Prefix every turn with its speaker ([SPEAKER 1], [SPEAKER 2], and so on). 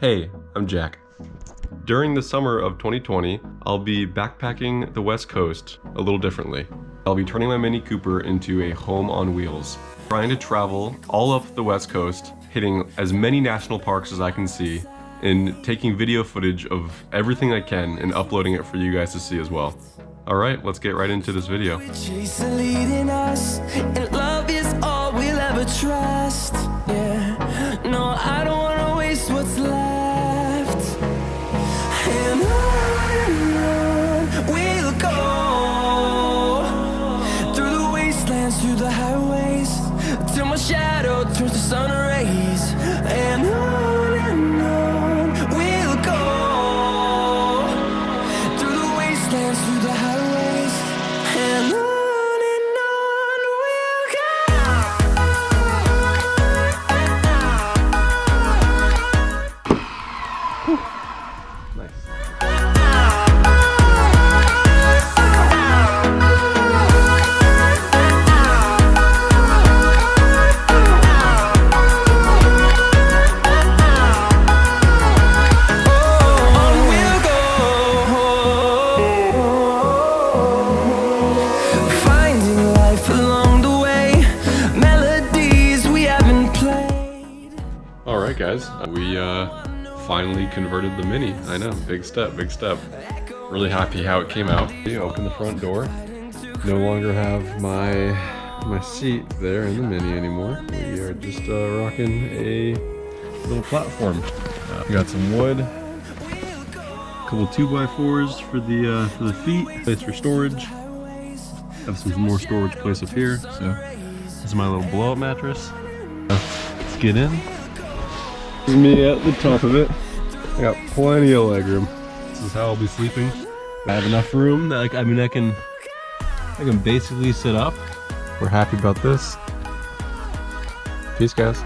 [SPEAKER 1] Hey, I'm Jack. During the summer of 2020, I'll be backpacking the West Coast a little differently. I'll be turning my Mini Cooper into a home on wheels, trying to travel all up the West Coast, hitting as many national parks as I can see, and taking video footage of everything I can and uploading it for you guys to see as well. Alright, let's get right into this video.
[SPEAKER 2] Chasing leading us, and love is all we'll ever trust. Yeah, no, I don't wanna waste what's left. And on we'll go through the wastelands, through the highways, till my shadow turns to sun rays. And on we'll go through the wastelands, through the highways, and on we'll go.
[SPEAKER 1] Nice. Alright guys, we finally converted the Mini. I know, big step, big step. Really happy how it came out. You open the front door. No longer have my seat there in the Mini anymore. We are just rocking a little platform. We got some wood, a couple 2x4s for the feet, place for storage. Have some more storage place up here. So this is my little blow-up mattress. Let's get in. This is me at the top of it. I got plenty of leg room. This is how I'll be sleeping. I have enough room that I can basically sit up. We're happy about this. Peace, guys.